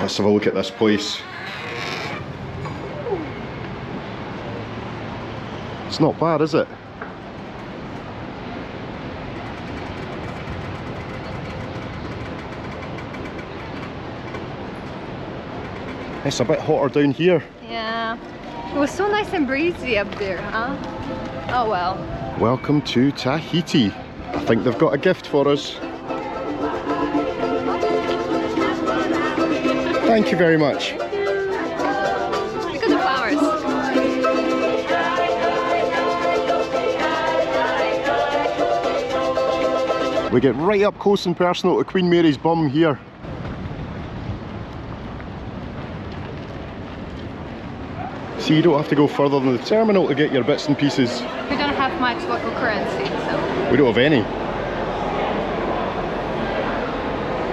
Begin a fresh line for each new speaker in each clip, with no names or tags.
Let's have a look at this place. It's not bad, is it? It's a bit hotter down here.
Yeah. It was so nice and breezy up there, huh? Oh well.
Welcome to Tahiti. I think they've got a gift for us. Thank you very much.
Look at the flowers.
We get right up close and personal to Queen Mary's bum here. So you don't have to go further than the terminal to get your bits and pieces.
We don't have much local currency, so...
We don't have any.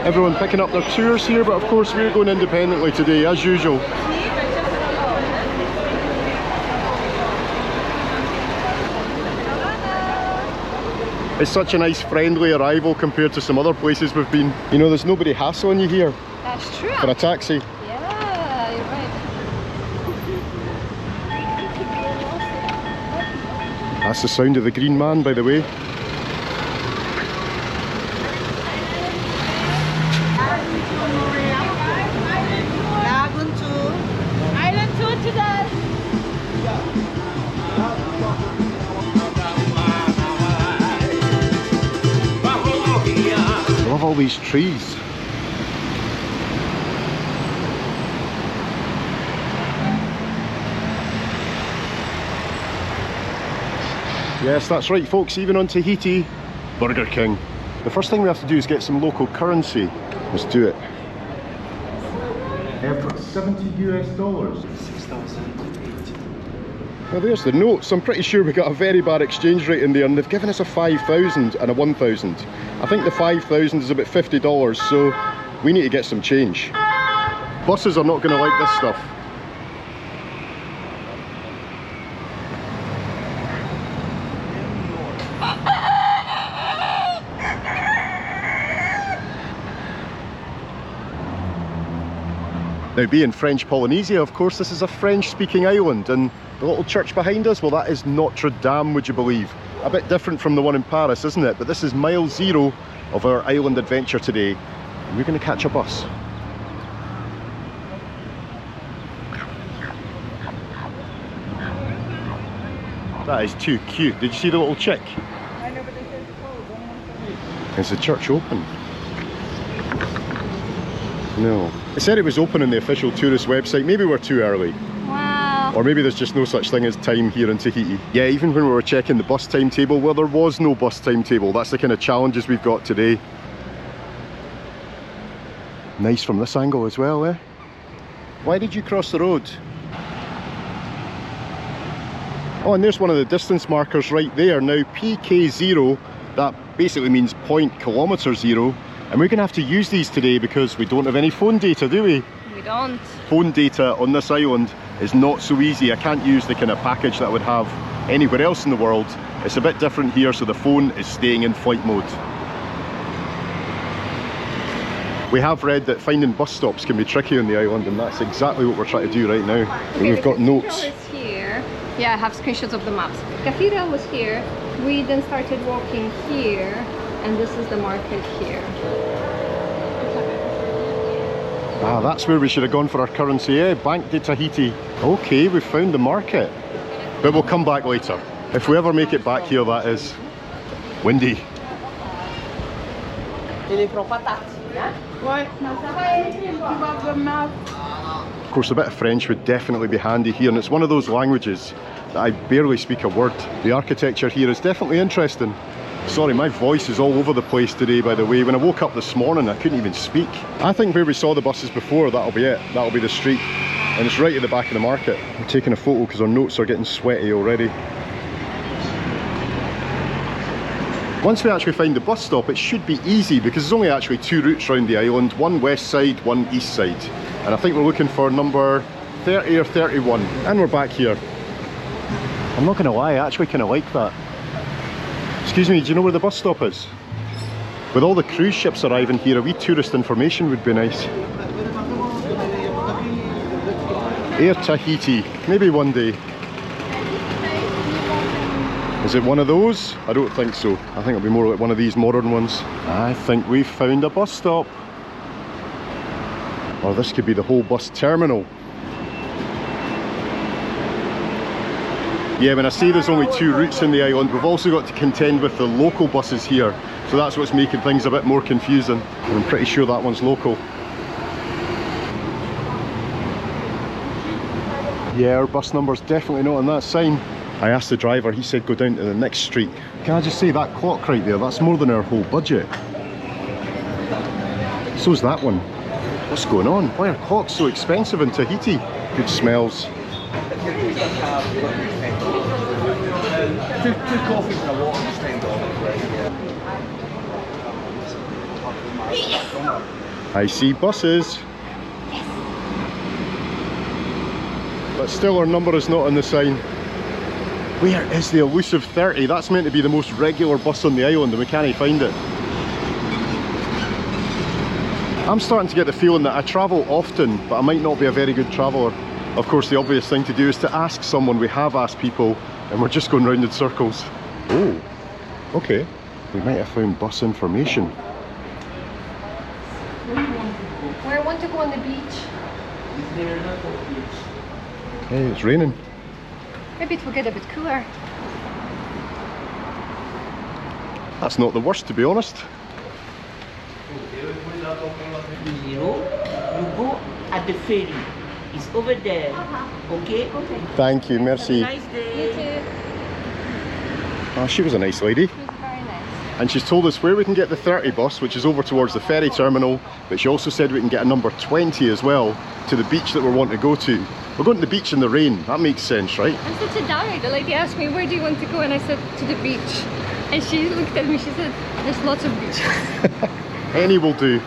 Everyone picking up their tours here, but of course we're going independently today, as usual. It's such a nice friendly arrival compared to some other places we've been. You know, there's nobody hassling you here.
That's true.
For a taxi.
Yeah, you're right.
That's the sound of the green man, by the way. I love all these trees. Yes, that's right folks, even on Tahiti, Burger King. The first thing we have to do is get some local currency. Let's do it. $70 US.
6,080.
Well, there's the notes. I'm pretty sure we got a very bad exchange rate in there, and they've given us a 5,000 and a 1,000. I think the 5,000 is about $50, so we need to get some change. Buses are not going to like this stuff. Now, being French Polynesia, of course, this is a French-speaking island, and the little church behind us, well, that is Notre Dame, would you believe? A bit different from the one in Paris, isn't it? But this is mile 0 of our island adventure today, and we're going to catch a bus. That is too cute. Did you see the little chick?
I know, but they said it's closed.
Is the church open? No. It said it was open on the official tourist website. Maybe we're too early.
Wow.
Or maybe there's just no such thing as time here in Tahiti. Yeah, even when we were checking the bus timetable, well, there was no bus timetable. That's the kind of challenges we've got today. Nice from this angle as well, eh? Why did you cross the road? Oh, and there's one of the distance markers right there. Now, PK0, that basically means point kilometre 0. And we're going to have to use these today because we don't have any phone data, do we?
We don't.
Phone data on this island is not so easy. I can't use the kind of package that I would have anywhere else in the world. It's a bit different here, so the phone is staying in flight mode. We have read that finding bus stops can be tricky on the island, and that's exactly what we're trying to do right now.
Okay,
we've got notes.
Is here. Yeah, I have screenshots of the maps. Cathedral was here. We then started walking here, and this is the market here.
Ah, that's where we should have gone for our currency, eh? Bank de Tahiti. Okay, we've found the market. But we'll come back later. If we ever make it back here, that is. Windy. Of course, a bit of French would definitely be handy here, and it's one of those languages that I barely speak a word. The architecture here is definitely interesting. Sorry, my voice is all over the place today, by the way. When I woke up this morning, I couldn't even speak. I think where we saw the buses before, that'll be it. That'll be the street. And it's right at the back of the market. I'm taking a photo because our notes are getting sweaty already. Once we actually find the bus stop, it should be easy because there's only actually 2 routes around the island. One west side, one east side. And I think we're looking for number 30 or 31. And we're back here. I'm not going to lie, I actually kind of like that. Excuse me, do you know where the bus stop is? With all the cruise ships arriving here, a wee tourist information would be nice. Air Tahiti, maybe one day. Is it one of those? I don't think so. I think it'll be more like one of these modern ones. I think we've found a bus stop. Or this could be the whole bus terminal. Yeah, when I say there's only 2 routes in the island, we've also got to contend with the local buses here. So that's what's making things a bit more confusing. And I'm pretty sure that one's local. Yeah, our bus number's definitely not on that sign. I asked the driver, he said go down to the next street. Can I just say, that clock right there, that's more than our whole budget. So's that one. What's going on? Why are clocks so expensive in Tahiti? Good smells.
Two coffees and a water this time.
I see buses. But still our number is not on the sign. Where is the elusive 30? That's meant to be the most regular bus on the island and we can't find it. I'm starting to get the feeling that I travel often, but I might not be a very good traveller. Of course, the obvious thing to do is to ask someone. We have asked people and we're just going round in circles. Oh, okay. We might have found bus information.
Where I want to go on the beach.
Hey, it's raining.
Maybe it will get a bit cooler.
That's not the worst, to be honest.
You go at the ferry. It's over there. Okay?
Okay.
Thank you, merci.
Nice day.
You too.
Oh, she was a nice lady.
She was very nice.
And she's told us where we can get the 30 bus, which is over towards the ferry terminal, but she also said we can get a number 20 as well to the beach that we're wanting to go to. We're going to the beach in the rain. That makes sense, right?
I'm such a dowry. The lady asked me, where do you want to go? And I said, to the beach. And she looked at me, she said, there's lots of beaches.
Any will do.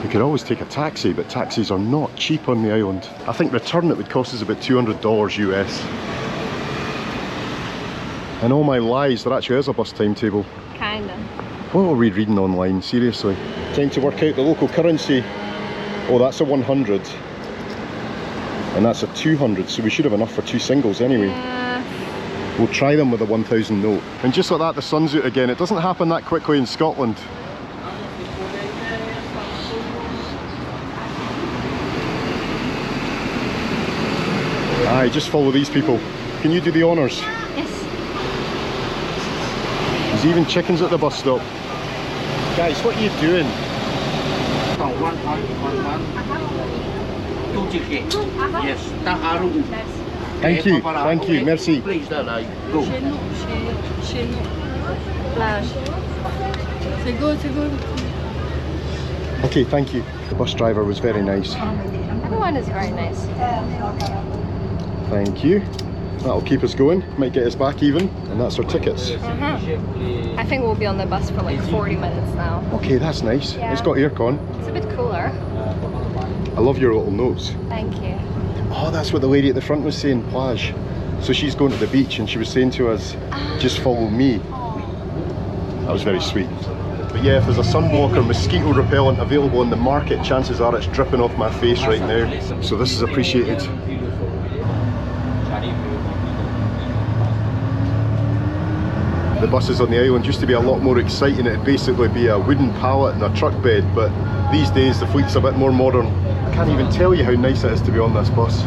We could always take a taxi, but taxis are not cheap on the island. I think return it would cost us about $200 US. And all my lies, there actually is a bus timetable.
Kinda.
What are we reading online, seriously? Time to work out the local currency. Oh, that's a 100. And that's a 200, so we should have enough for 2 singles anyway.
Yeah.
We'll try them with a 1,000 note. And just like that, the sun's out again. It doesn't happen that quickly in Scotland. Aye, just follow these people. Can you do the honours?
Yes.
There's even chickens at the bus stop. Guys, what are you doing?
1 2 ticket. Yes, Taharuu.
Thank you, merci.
Please, go.
Chez nous. Plage. C'est good, c'est good.
Okay, thank you. The bus driver was very nice.
Everyone is very nice.
Thank you. That'll keep us going, might get us back even, and that's our tickets.
I think we'll be on the bus for like 40 minutes now.
Okay, that's nice.
Yeah.
It's got aircon.
It's a bit cooler.
I love your little notes.
Thank you.
Oh, that's what the lady at the front was saying, plage. So she's going to the beach and she was saying to us, just follow me. That was very sweet. But yeah, if there's a sunblock or mosquito repellent available in the market, chances are it's dripping off my face right now. So this is appreciated. The buses on the island used to be a lot more exciting. It'd basically be a wooden pallet and a truck bed, but these days the fleet's a bit more modern. I can't even tell you how nice it is to be on this bus.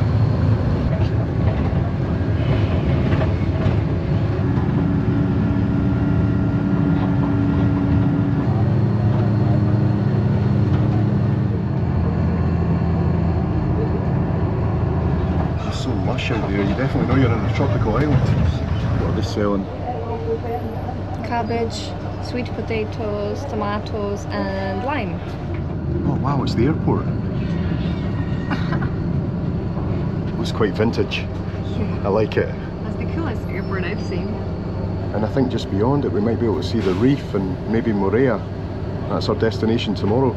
It's so lush out there, you definitely know you're in a tropical island. What are they selling?
Cabbage, sweet potatoes, tomatoes, and lime.
Oh wow, it's the airport. It's quite vintage. I like it.
That's the coolest airport I've seen.
And I think just beyond it we might be able to see the reef and maybe Moorea. That's our destination tomorrow.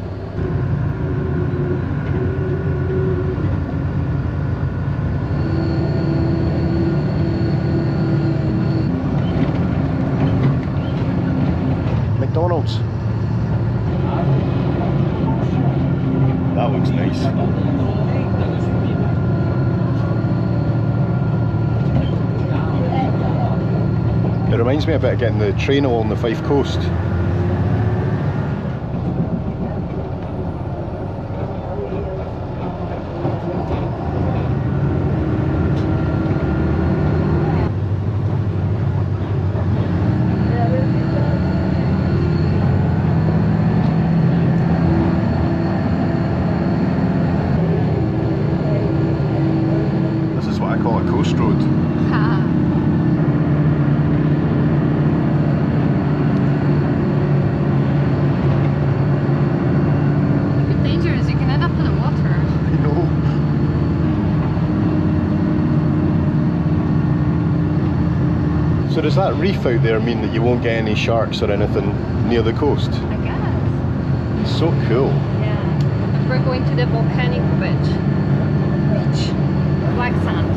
McDonald's. That That looks nice. It reminds me a bit of getting the train along the Fife coast. This is what I call a coast road. So does that reef out there mean that you won't get any sharks or anything near the coast?
I guess.
So cool.
Yeah. We're going to the volcanic beach. Black sand.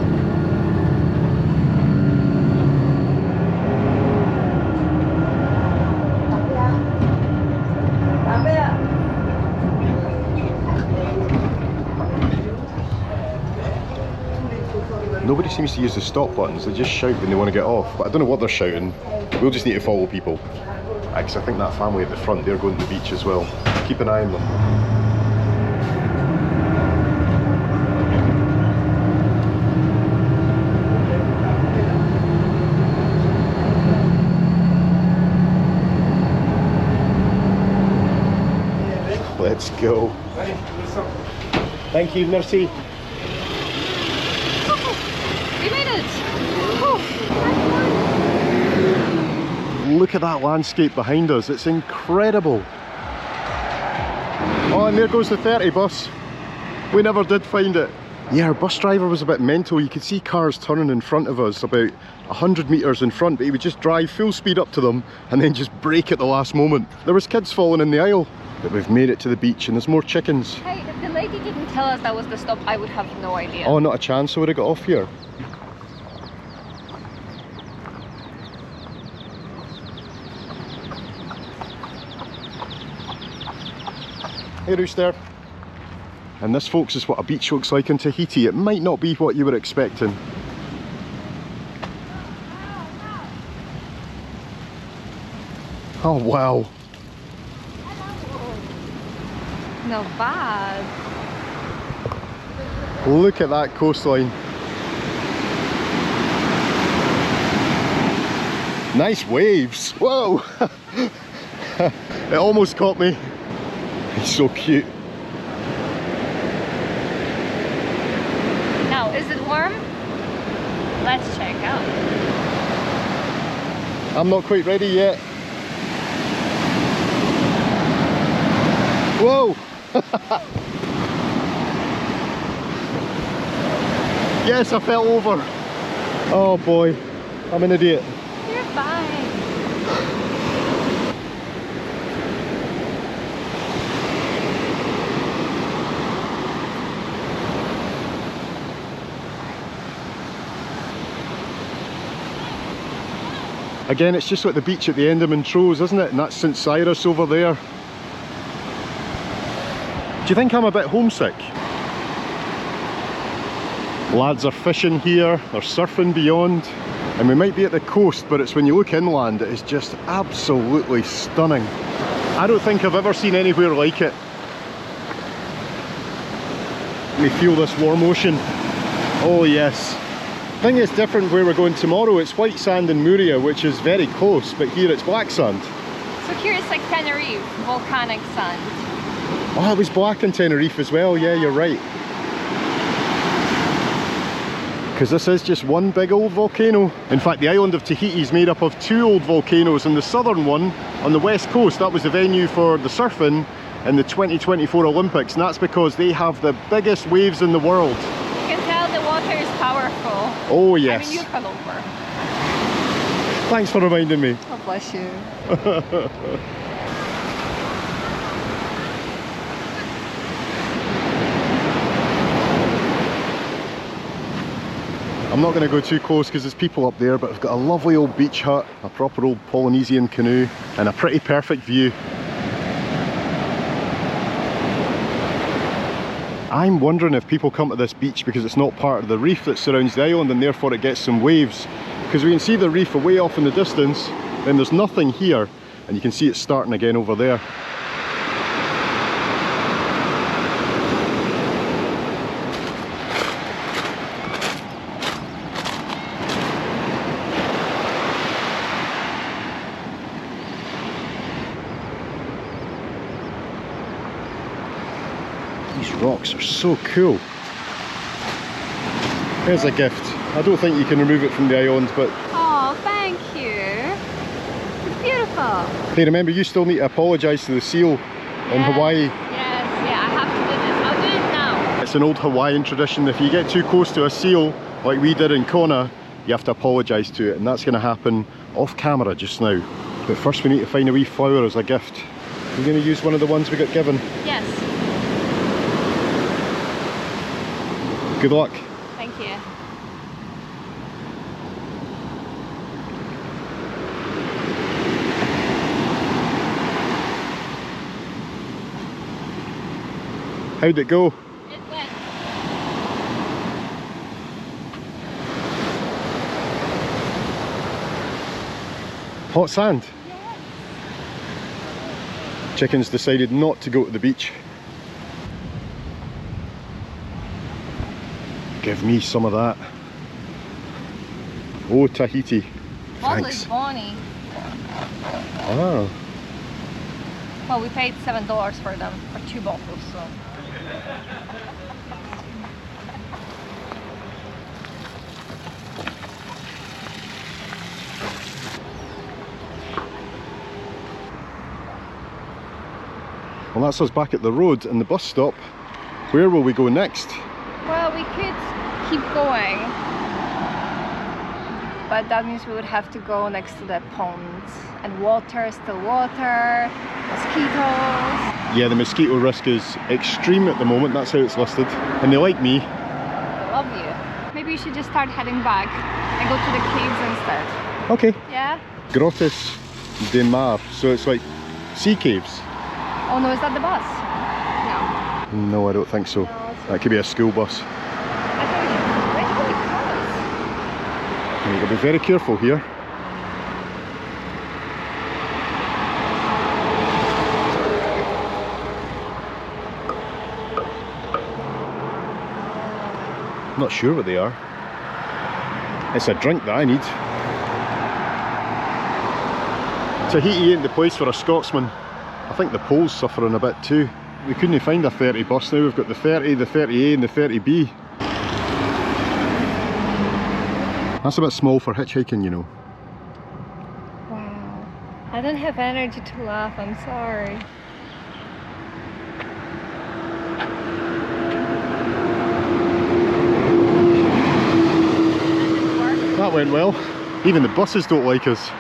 Nobody seems to use the stop buttons, they just shout when they want to get off. But I don't know what they're shouting. We'll just need to follow people. Because I think that family at the front, they're going to the beach as well. Keep an eye on them. Let's go. Thank you, merci.
We made it!
Look at that landscape behind us, it's incredible. Oh, and there goes the 30 bus. We never did find it. Yeah, our bus driver was a bit mental. You could see cars turning in front of us about 100 metres in front, but he would just drive full speed up to them and then just brake at the last moment. There was kids falling in the aisle. But we've made it to the beach and there's more chickens.
Hey, if the lady didn't tell us that was the stop, I would have no idea.
Oh, not a chance, I would have got off here. Hey Rooster. And this, folks, is what a beach looks like in Tahiti. It might not be what you were expecting. Oh wow.
Not bad.
Look at that coastline. Nice waves. Whoa. It almost caught me. He's so cute.
Now, is it warm? Let's check out.
I'm not quite ready yet. Whoa! Yes, I fell over. Oh boy, I'm an idiot.
You're fine.
Again, it's just like the beach at the end of Montrose, isn't it? And that's St Cyrus over there. Do you think I'm a bit homesick? Lads are fishing here, they're surfing beyond, and we might be at the coast, but it's when you look inland, it is just absolutely stunning. I don't think I've ever seen anywhere like it. We feel this warm ocean. Oh yes. I think it's different where we're going tomorrow. It's white sand in Moorea, which is very close, but here it's black sand.
So here it's like Tenerife, volcanic sand.
Oh, it was black in Tenerife as well. Yeah, you're right. Because this is just one big old volcano. In fact, the island of Tahiti is made up of two old volcanoes, and the southern one on the west coast, that was the venue for the surfing in the 2024 Olympics, and that's because they have the biggest waves in the world.
You can tell the water is powerful.
Oh yes.
I mean, you fell over.
Thanks for reminding me.
God bless you.
I'm not going to go too close because there's people up there, but I've got a lovely old beach hut, a proper old Polynesian canoe, and a pretty perfect view. I'm wondering if people come to this beach because it's not part of the reef that surrounds the island and therefore it gets some waves. Because we can see the reef away off in the distance, then there's nothing here, and you can see it starting again over there. These rocks are so cool. Here's a gift. I don't think you can remove it from the island, but...
Oh, thank you. It's beautiful.
Hey, remember, you still need to apologise to the seal in Hawaii.
Yes, yeah, I have to do this. I'll do it now.
It's an old Hawaiian tradition. If you get too close to a seal, like we did in Kona, you have to apologise to it, and that's going to happen off camera just now. But first we need to find a wee flower as a gift. We're going to use one of the ones we got given.
Yes.
Good luck.
Thank you.
How'd it go?
It went.
Hot sand?
Yes.
Chickens decided not to go to the beach. Give me some of that. Oh, Tahiti. Thanks.
Bonnie.
Ah.
Well, we paid $7 for them, for 2 bottles, so.
Well, that's us back at the road and the bus stop. Where will we go next?
Well, we could keep going, but that means we would have to go next to the ponds, and water, still water, mosquitoes.
Yeah, the mosquito risk is extreme at the moment, that's how it's listed. And they like me.
I love you. Maybe you should just start heading back and go to the caves instead.
Okay.
Yeah?
Grottes de Mar, so it's like sea caves.
Oh no, is that the bus? No.
No, I don't think so.
No, it's
That could be a school bus.
I thought we should.
You've got to be very careful here. I'm not sure what they are. It's a drink that I need. Tahiti ain't the place for a Scotsman. I think the Poles suffering a bit too. We couldn't find a 30 bus now. We've got the 30, the 30A and the 30B. That's a bit small for hitchhiking, you know.
Wow. I don't have energy to laugh, I'm sorry.
That went well. Even the buses don't like us.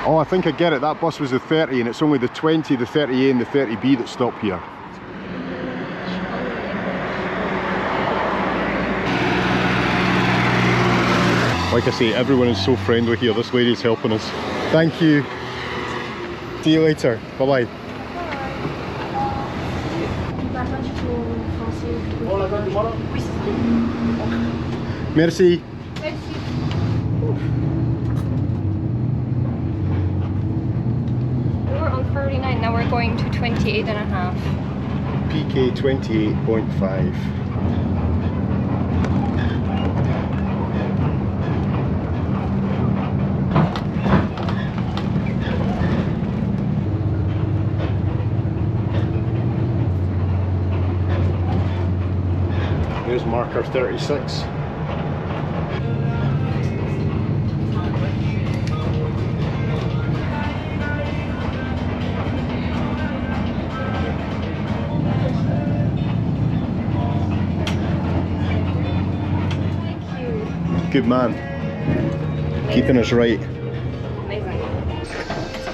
Oh, I think I get it. That bus was the 30 and it's only the 20, the 30A and the 30B that stop here. Like I say, everyone is so friendly here. This lady's helping us. Thank you. See you later. Bye-bye. Merci.
We were on 39, now we're going to 28.5.
PK 28.5. There's marker 36. Good man. Keeping us right.
Amazing.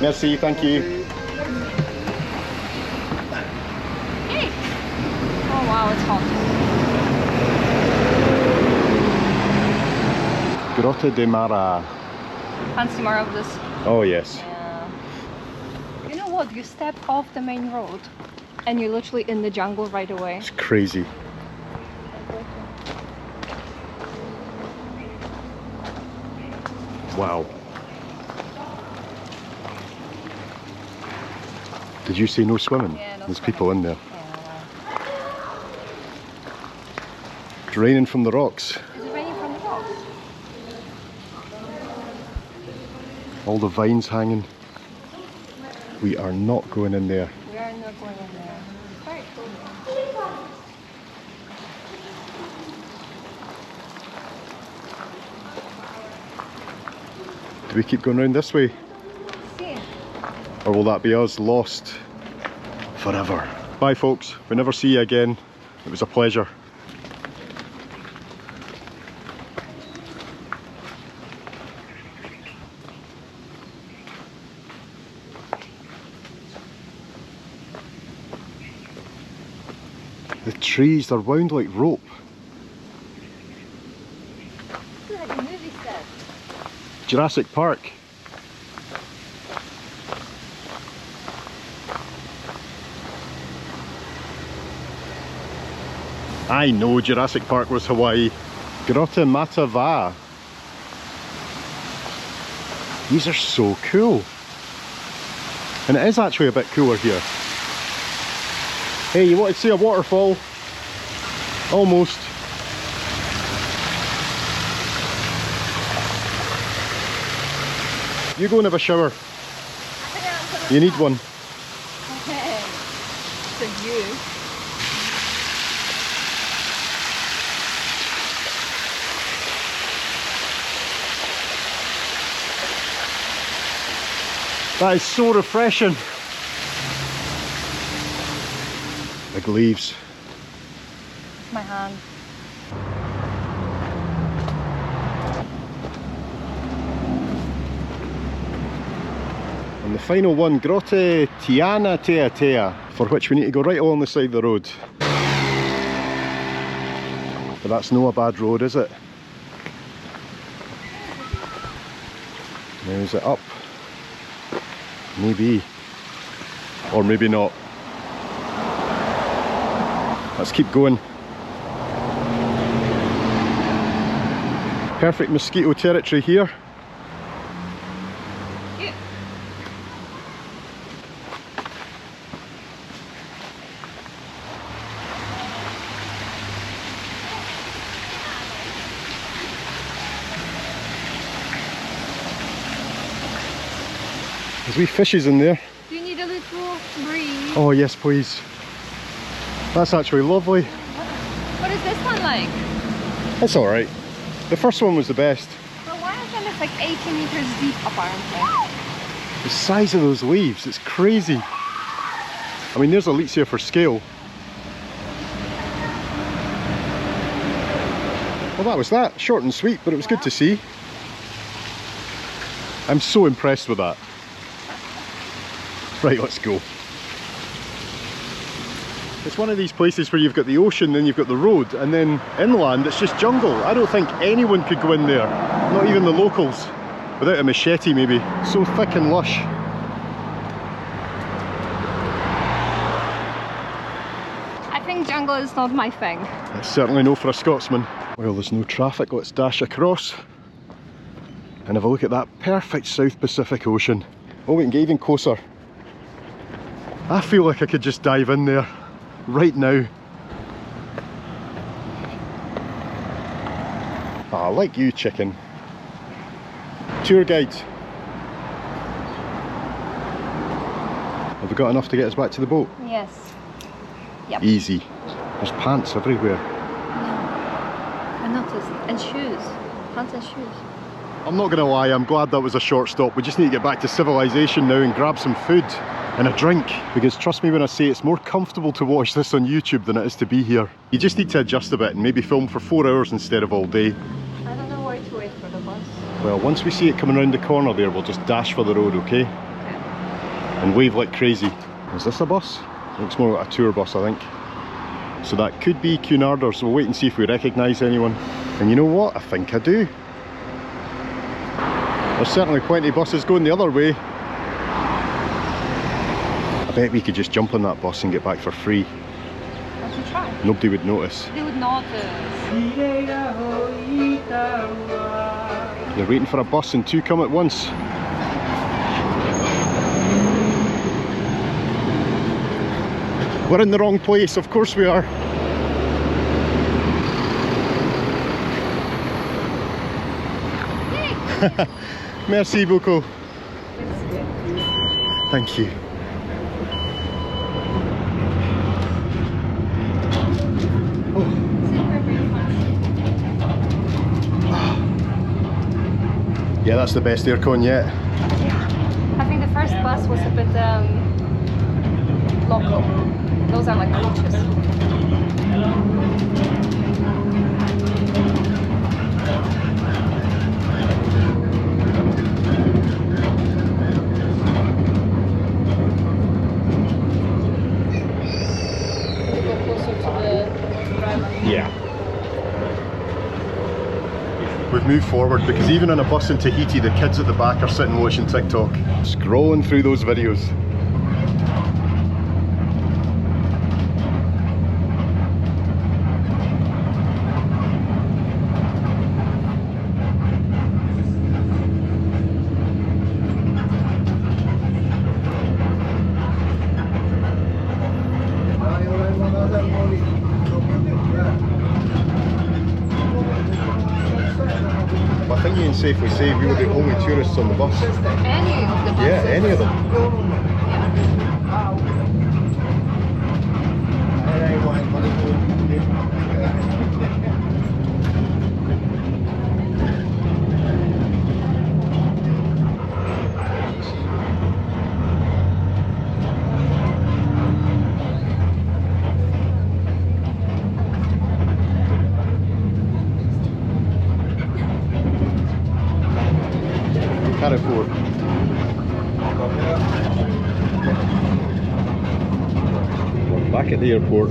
Merci, thank you.
Hey! Oh wow, it's hot.
Grotte de Maraa.
Fancy more of this?
Oh yes.
Yeah. You know what? You step off the main road and you're literally in the jungle right away.
It's crazy. Wow. Did you say no swimming?
Yeah, no
There's
swimming.
people in there.
Yeah.
It's raining from the rocks.
Is it raining from the rocks?
All the vines hanging. We are not going in there.
We are not going in there. It's very cool.
Do we keep going round this way?
See?
Or will that be us lost forever? Bye folks, if we never see you again, it was a pleasure. The trees are wound like rope.
It's like a movie set.
Jurassic Park. I know Jurassic Park was Hawaii. Grotta Matava. These are so cool. And it is actually a bit cooler here. Hey, you want to see a waterfall? Almost. You go and have a shower. You need one.
Okay. It's a view.
That is so refreshing. Big leaves.
It's my hand.
And the final one, Grotte Tiana Tea Tea, for which we need to go right along the side of the road. But that's no a bad road, is it? Now is it up? Maybe. Or maybe not. Let's keep going. Perfect mosquito territory here.
Yeah.
There's wee fishes in there.
Do you need a little breeze?
Oh yes please. That's actually lovely.
What is this one like?
It's alright. The first one was the best.
But one of them is like 80 meters deep apparently.
The size of those leaves, it's crazy. I mean, there's Alicia for scale. Well, that was that. Short and sweet, but it was good to see. I'm so impressed with that. Right, let's go. It's one of these places where you've got the ocean, then you've got the road, and then inland it's just jungle. I don't think anyone could go in there, not even the locals, without a machete maybe. So thick and lush.
I think jungle is not my thing.
It's certainly no for a Scotsman. Well, there's no traffic, let's dash across and have a look at that perfect South Pacific Ocean. Oh, we can get even closer. I feel like I could just dive in there right now. Ah, like you, chicken. Tour guide. Have we got enough to get us back to the boat?
Yes. Yep.
Easy. There's pants everywhere.
I noticed. And shoes. Pants and shoes.
I'm not going to lie, I'm glad that was a short stop. We just need to get back to civilization now and grab some food and a drink. Because trust me when I say it's more comfortable to watch this on YouTube than it is to be here. You just need to adjust a bit and maybe film for 4 hours instead of all day.
I don't know where to wait for the bus.
Well, once we see it coming around the corner there, we'll just dash for the road, okay?
Okay.
And wave like crazy. Is this a bus? It looks more like a tour bus, I think. So that could be Cunarder, so we'll wait and see if we recognise anyone. And you know what? I think I do. There's certainly plenty of buses going the other way. I bet we could just jump on that bus and get back for free.
can try.
Nobody would notice.
They would notice.
They're waiting for a bus and two come at once. We're in the wrong place, of course we are. Merci beaucoup. Thank you. Yeah, that's the best aircon yet.
I think the first bus was a bit local. Those are like coaches.
Go closer to the
Yeah. We've moved forward because even on a bus in Tahiti, the kids at the back are sitting watching TikTok, scrolling through those videos. I think you can safely say we were the only tourists on the bus.
Any of the buses.
Yeah, any of them. Taharuu. We're back at the airport.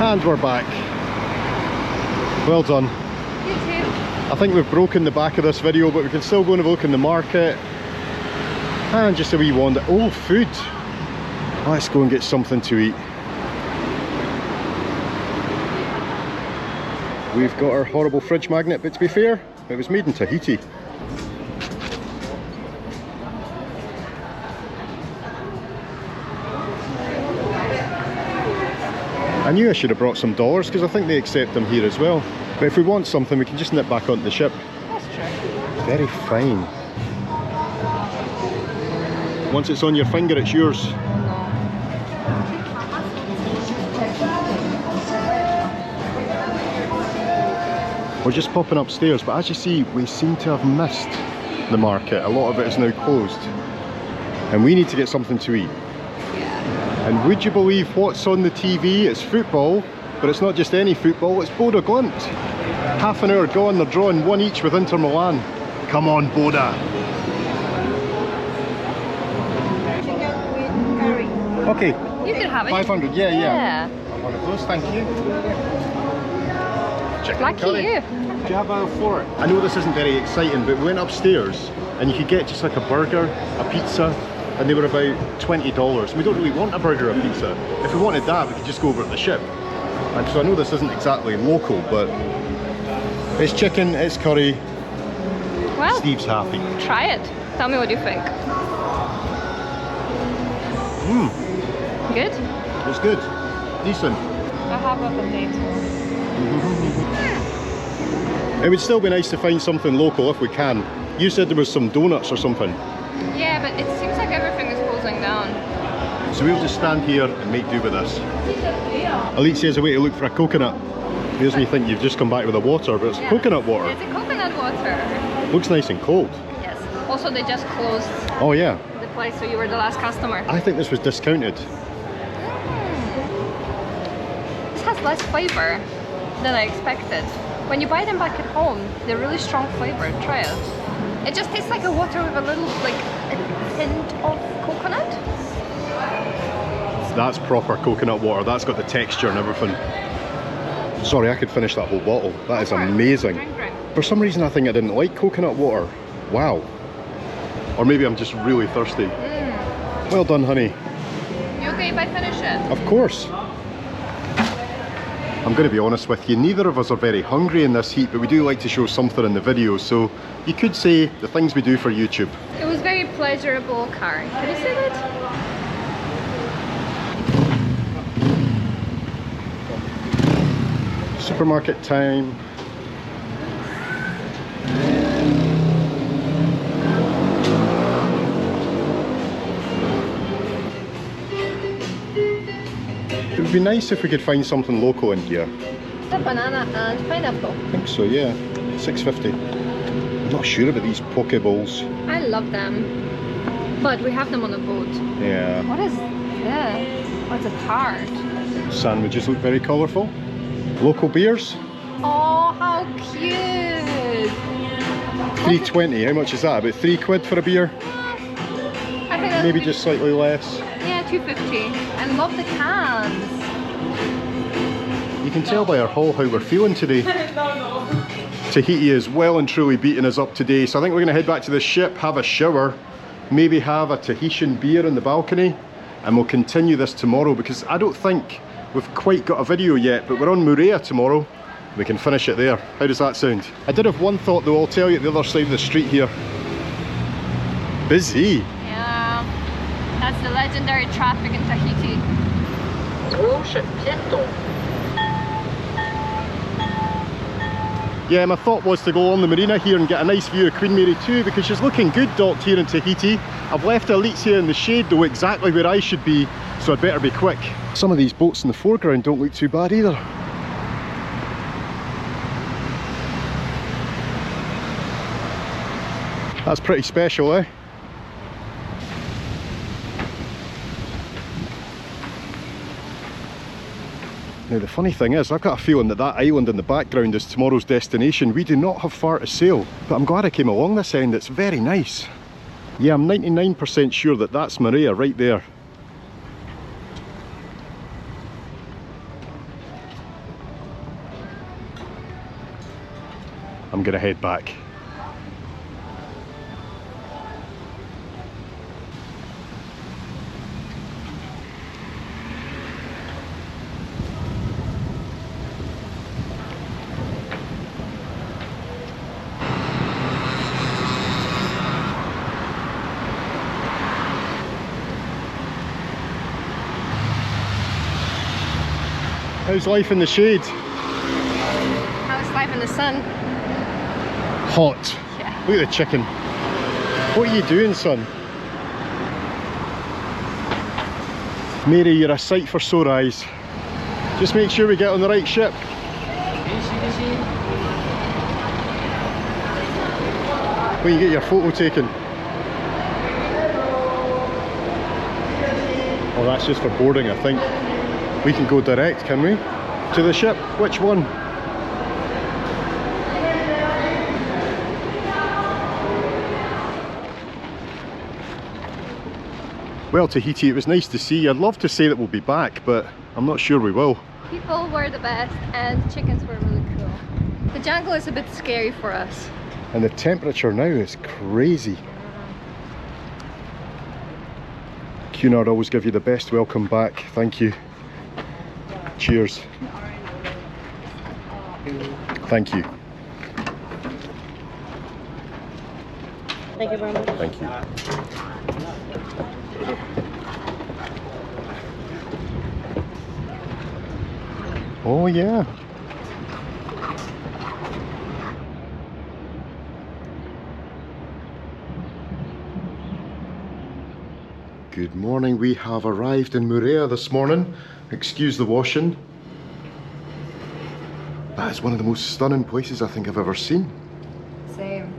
And we're back. Well done.
You too.
I think we've broken the back of this video, but we can still go and have a look in the market. And just a wee wander. Oh, food. Let's go and get something to eat. We've got our horrible fridge magnet, but to be fair, it was made in Tahiti. I knew I should have brought some dollars because I think they accept them here as well. But if we want something, we can just nip back onto the ship.
That's true.
Very fine. Once it's on your finger, it's yours. We're just popping upstairs, but as you see, we seem to have missed the market. A lot of it is now closed. And we need to get something to eat. And would you believe what's on the TV? It's football, but it's not just any football, it's Boda Glimt. Half an hour gone, they're drawing one each with Inter Milan. Come on, Boda.
chicken with curry.
Okay,
You can have it.
500, yeah.
Yeah.
One of those, thank you. Chicken
Lucky
curry.
you.
Do you have a fork? I know this isn't very exciting, but we went upstairs and you could get just like a burger, a pizza, and they were about $20. We don't really want a burger or a pizza. If we wanted that, we could just go over to the ship. And so I know this isn't exactly local, but it's chicken, it's curry.
Well,
Steve's happy.
try it. Tell me what you think. Good?
It's good. Decent.
I have a potato.
It would still be nice to find something local if we can. You said there was some donuts or something.
Yeah, but it seems like everything is closing down.
So we'll just stand here and make do with this. Elite says a way to look for a coconut. Here's me think you've just come back with the water, but it's
Yeah.
coconut water.
It's a coconut water.
Looks nice and cold.
Yes. Also, they just closed
Oh yeah,
the place, so you were the last customer.
I think this was discounted.
This has less flavor than I expected. when you buy them back at home, they're really strong flavor. Try it. It just tastes like a water with a little, like, a hint of coconut.
That's proper coconut water. That's got the texture and everything. Sorry, I could finish that whole bottle. That is amazing.
Drink.
For some reason, I think I didn't like coconut water. Wow. Or maybe I'm just really thirsty. Well done, honey.
You okay if I finish it?
Of course. I'm going to be honest with you, neither of us are very hungry in this heat, but we do like to show something in the video, so you could say the things we do for YouTube.
It was very pleasurable, Karen. Can you say that?
Supermarket time. It would be nice if we could find something local in here.
The banana and pineapple.
I think so, yeah. $6.50. I'm not sure about these poke bowls.
I love them, but we have them on a boat.
Yeah.
What is this? What's a tart?
Sandwiches look very colourful. Local beers.
Oh, how cute!
$3.20. How much is that? About £3 for a beer?
I think that's
Maybe just slightly less.
yeah, $2.50. I love the cans.
You can tell by our haul how we're feeling today. Tahiti is well and truly beating us up today, so I think we're going to head back to the ship, have a shower, maybe have a Tahitian beer on the balcony, and we'll continue this tomorrow, because I don't think we've quite got a video yet, but we're on Moorea tomorrow. We can finish it there. How does that sound? I did have one thought though, I'll tell you at the other side of the street here. Busy.
Yeah, that's the legendary traffic in Tahiti.
Yeah, my thought was to go on the marina here and get a nice view of Queen Mary 2, because she's looking good docked here in Tahiti. I've left Alicia in the shade though, exactly where I should be, so I'd better be quick. Some of these boats in the foreground don't look too bad either. That's pretty special, eh? Now the funny thing is, I've got a feeling that that island in the background is tomorrow's destination. We do not have far to sail, but I'm glad I came along this end. It's very nice. Yeah, I'm 99% sure that that's Moorea right there. I'm gonna head back. How's life in the shade?
How's life in the sun?
Hot.
Yeah.
Look at the chicken. What are you doing, son? Mary, you're a sight for sore eyes. Just make sure we get on the right ship. When you get your photo taken. Oh, that's just for boarding, I think. We can go direct, can we? To the ship? Which one? Well, Tahiti, it was nice to see you. I'd love to say that we'll be back, but I'm not sure we will.
People were the best and chickens were really cool. The jungle is a bit scary for us.
And the temperature now is crazy. Cunard always give you the best welcome back. Thank you. Cheers. Thank you.
Thank you very much.
Thank you. Oh yeah. Good morning, we have arrived in Moorea this morning. Excuse the washing. That is one of the most stunning places I think I've ever seen.
Same.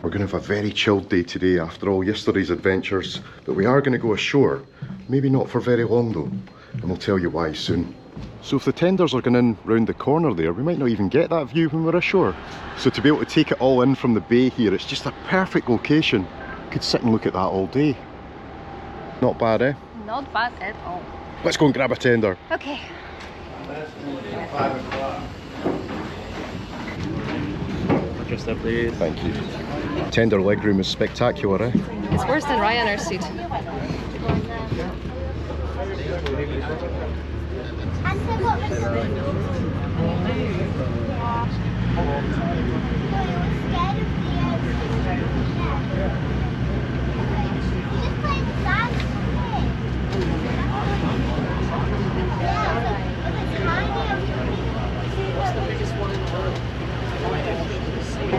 We're going to have a very chilled day today after all yesterday's adventures, but we are going to go ashore. Maybe not for very long though, and we'll tell you why soon. So if the tenders are going in round the corner there, we might not even get that view when we're ashore. So to be able to take it all in from the bay here, it's just a perfect location. Could sit and look at that all day. Not bad, eh?
Not bad at all.
Let's go and grab a tender.
Okay.
Just up, please.
Thank you. Tender legroom is spectacular, eh?
It's worse than Ryanair's seat.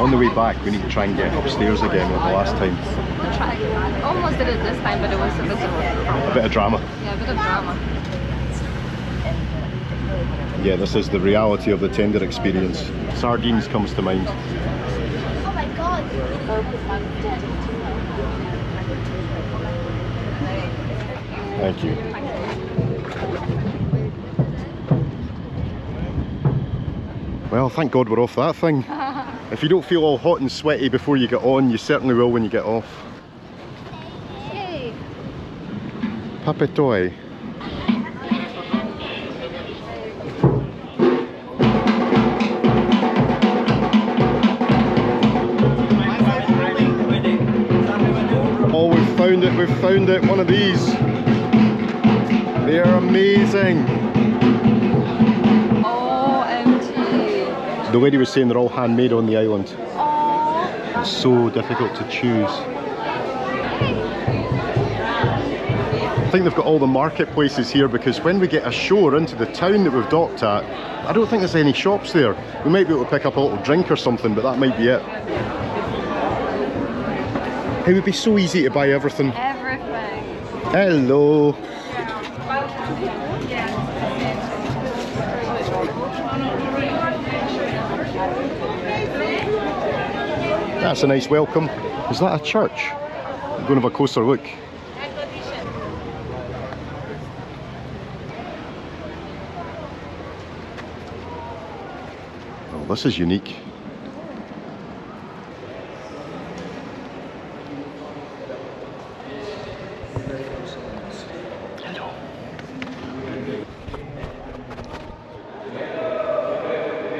On the way back, we need to try and get upstairs again like the last time.
Almost did it this time, but it was a bit of
drama.
Yeah, a bit of drama.
Yeah, this is the reality of the tender experience. Sardines comes to mind.
Oh my god!
Thank you. Well, thank God we're off that thing. If you don't feel all hot and sweaty before you get on, you certainly will when you get off.
Yay!
Papetoai. Oh, we've found it, one of these. They are amazing. The lady was saying they're all handmade on the island. Aww. It's so difficult to choose. I think they've got all the marketplaces here because when we get ashore into the town that we've docked at, I don't think there's any shops there. We might be able to pick up a little drink or something, but that might be it. It would be so easy to buy everything.
Everything.
Hello. That's a nice welcome. Is that a church? I'm going to have a closer look. Oh, this is unique. Hello.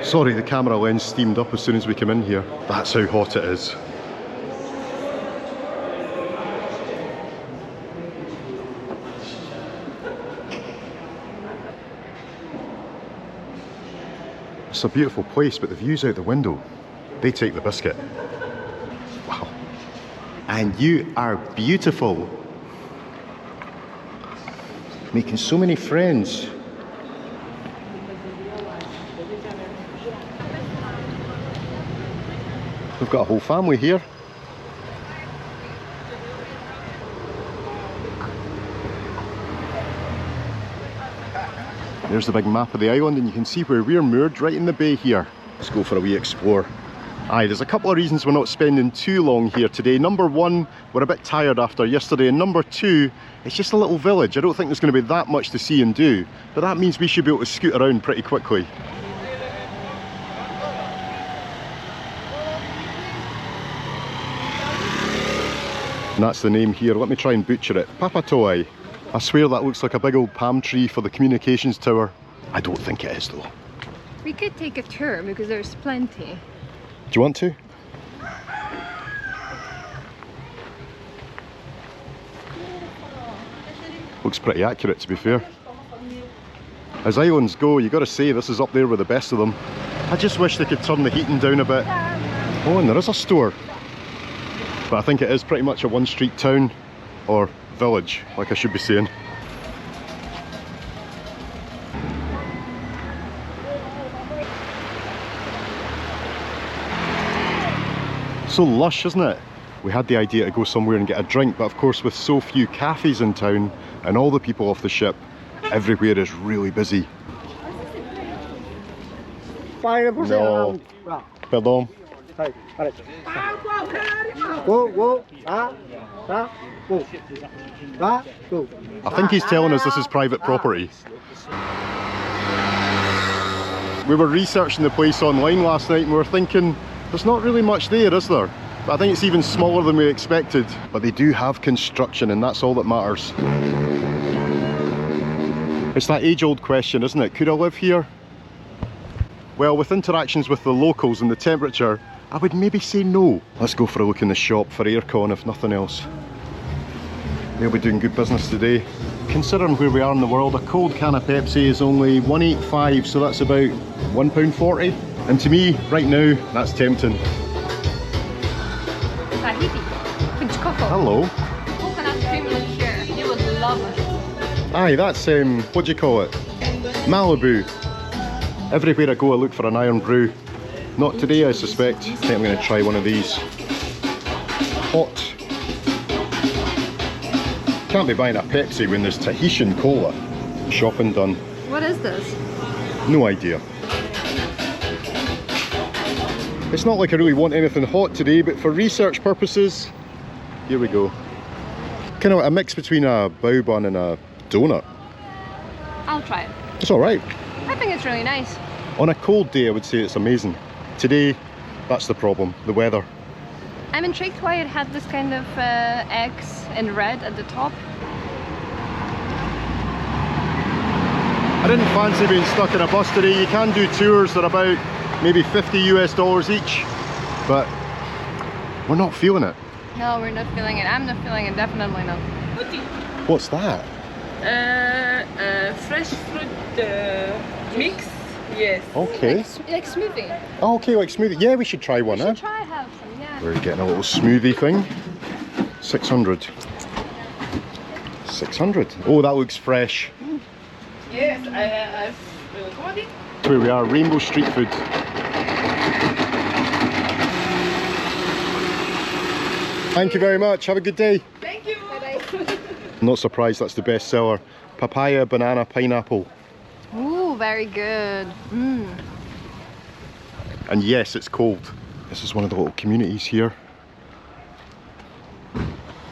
Sorry, the camera lens steamed up as soon as we came in here. That's how hot it is. It's a beautiful place, but the views out the window, they take the biscuit. Wow. And you are beautiful. Making so many friends. We've got a whole family here. There's the big map of the island and you can see where we're moored right in the bay here. Let's go for a wee explore. Aye, there's a couple of reasons we're not spending too long here today. Number one, we're a bit tired after yesterday, and number two, it's just a little village. I don't think there's going to be that much to see and do, but that means we should be able to scoot around pretty quickly. And that's the name here. Let me try and butcher it. Papetoai. I swear that looks like a big old palm tree for the communications tower. I don't think it is though.
We could take a tour because there's plenty.
Do you want to? Looks pretty accurate, to be fair. As islands go, you got to say this is up there with the best of them. I just wish they could turn the heating down a bit. Oh, and there is a store. But I think it is pretty much a one-street town, or village, like I should be saying. So lush, isn't it? We had the idea to go somewhere and get a drink, but of course with so few cafes in town and all the people off the ship, everywhere is really busy. No. Pardon. I think he's telling us this is private property. We were researching the place online last night and we were thinking, there's not really much there, is there? But I think it's even smaller than we expected. But they do have construction and that's all that matters. It's that age-old question, isn't it? Could I live here? Well, with interactions with the locals and the temperature, I would maybe say no. Let's go for a look in the shop for aircon if nothing else. They'll be doing good business today. Considering where we are in the world, a cold can of Pepsi is only $1.85, so that's about £1.40. And to me, right now, that's tempting.
Tahiti. Pinch cocoa.
Hello.
Coconut cream liqueur. You would love it.
Aye, that's, what do you call it? Malibu. Everywhere I go I look for an iron brew. Not today, I suspect. I think I'm going to try one of these. Hot. Can't be buying a Pepsi when there's Tahitian cola. Shopping done.
What is this?
No idea. It's not like I really want anything hot today, but for research purposes, here we go. Kind of a mix between a bao bun and a donut.
I'll try it.
It's alright.
I think it's really nice.
On a cold day, I would say it's amazing. Today, that's the problem, the weather.
I'm intrigued why it had this kind of X in red at the top.
I didn't fancy being stuck in a bus today. You can do tours that are about maybe $50 US each, but we're not feeling it.
No, we're not feeling it. I'm not feeling it, definitely not.
What's that?
Fresh fruit mix. Yes.
Okay.
Like smoothie.
Oh, okay, like smoothie. Yeah, we should try one,
We
huh?
should try have some, yeah.
We're getting a little smoothie thing. 600. 600. Oh, that looks fresh.
Yes,
Here we are, Rainbow Street Food. Thank you very much. Have a good day.
Thank you.
I'm not surprised that's the best seller. Papaya, banana, pineapple.
Ooh, very good. Mm.
And yes, it's cold. This is one of the little communities here.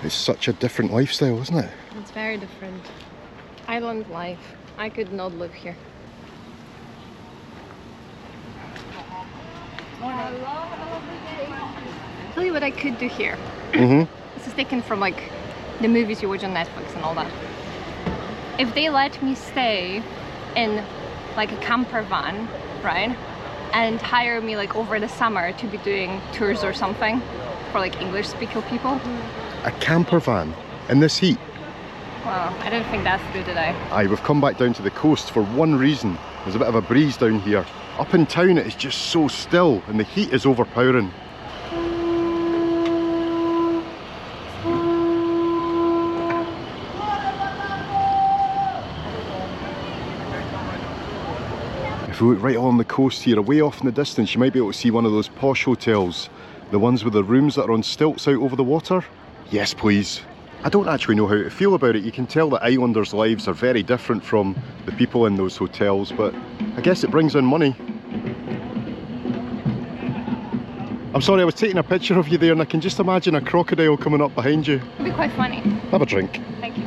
It's such a different lifestyle, isn't it?
It's very different. Island life. I could not live here. I'll tell you what I could do here. This is taken from like the movies you watch on Netflix and all that. If they let me stay in like a camper van, right, and hire me like over the summer to be doing tours or something for like English speaking people.
A camper van in this heat.
Well, I didn't think that through, did I?
Aye, we've come back down to the coast for one reason. There's a bit of a breeze down here. Up in town it is just so still and the heat is overpowering. If we look right along the coast here, away off in the distance, you might be able to see one of those posh hotels. The ones with the rooms that are on stilts out over the water. Yes, please. I don't actually know how to feel about it. You can tell that islanders' lives are very different from the people in those hotels, but I guess it brings in money. I'm sorry, I was taking a picture of you there and I can just imagine a crocodile coming up behind you.
It'd be quite funny.
Have a drink.
Thank you.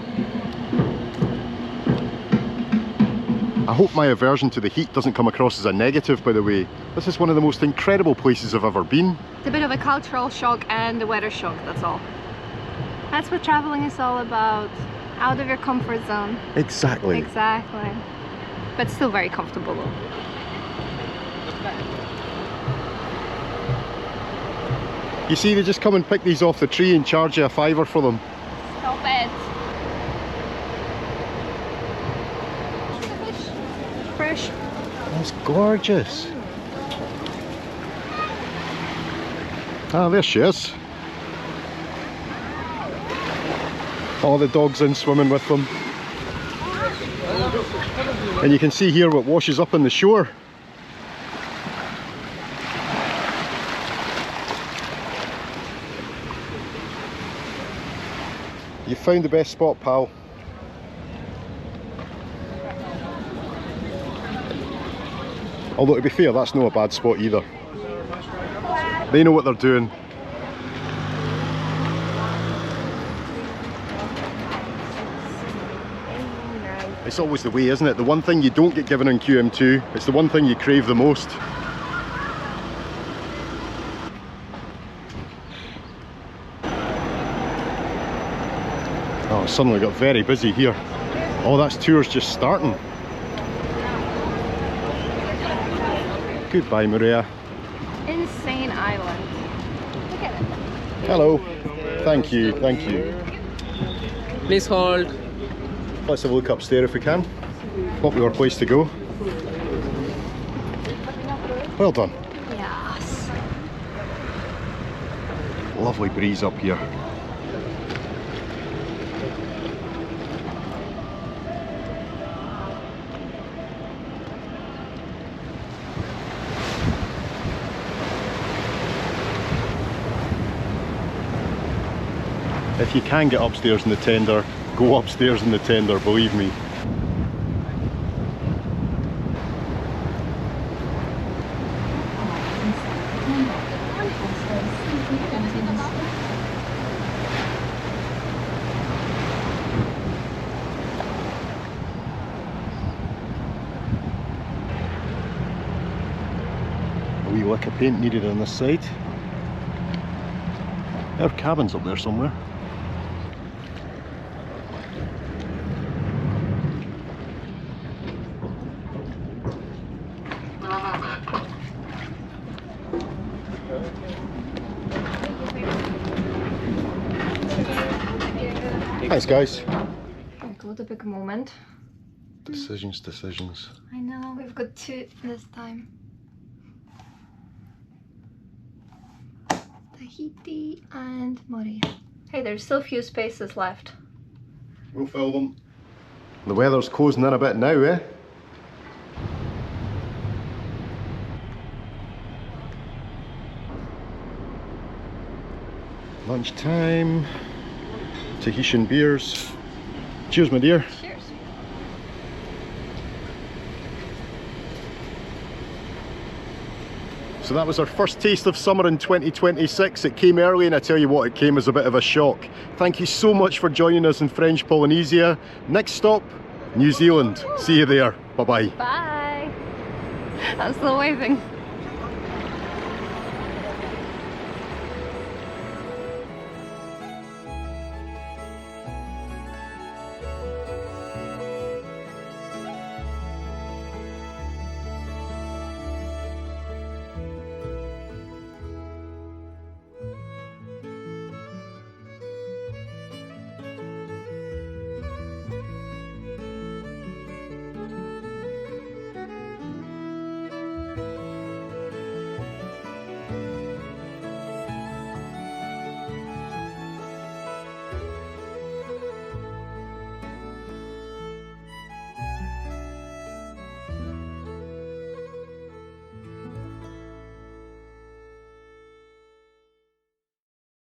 I hope my aversion to the heat doesn't come across as a negative, by the way. This is one of the most incredible places I've ever been.
It's a bit of a cultural shock and a weather shock, that's all. That's what traveling is all about. Out of your comfort zone.
Exactly.
Exactly. But still very comfortable though.
You see, they just come and pick these off the tree and charge you $5 for them.
Stop it. Fresh.
That's gorgeous. Ah, there she is. All the dogs in swimming with them. And you can see here what washes up on the shore. You found the best spot, pal. Although to be fair, that's not a bad spot either. They know what they're doing. It's always the way, isn't it? The one thing you don't get given on QM2, it's the one thing you crave the most. Oh, it's suddenly got very busy here. Oh, that's tours just starting. Goodbye, Moorea.
Insane island. Look at it.
Hello. Thank you, thank you.
Please hold.
Let's have a look upstairs if we can. Popular place to go. Well done.
Yes.
Lovely breeze up here. If you can get upstairs in the tender, go upstairs in the tender, believe me. A wee lick of paint needed on this side. There are cabins up there somewhere. Thanks, guys.
Got a big moment.
Decisions.
I know, we've got 2 this time. Tahiti and Moorea. Hey, there's still a few spaces left.
We'll fill them. The weather's closing in a bit now, eh? Lunchtime. Tahitian beers. Cheers, my dear.
Cheers.
So that was our first taste of summer in 2026. It came early, and I tell you what, it came as a bit of a shock. Thank you so much for joining us in French Polynesia. Next stop, New Zealand. See you there. Bye-bye.
Bye. That's the waving.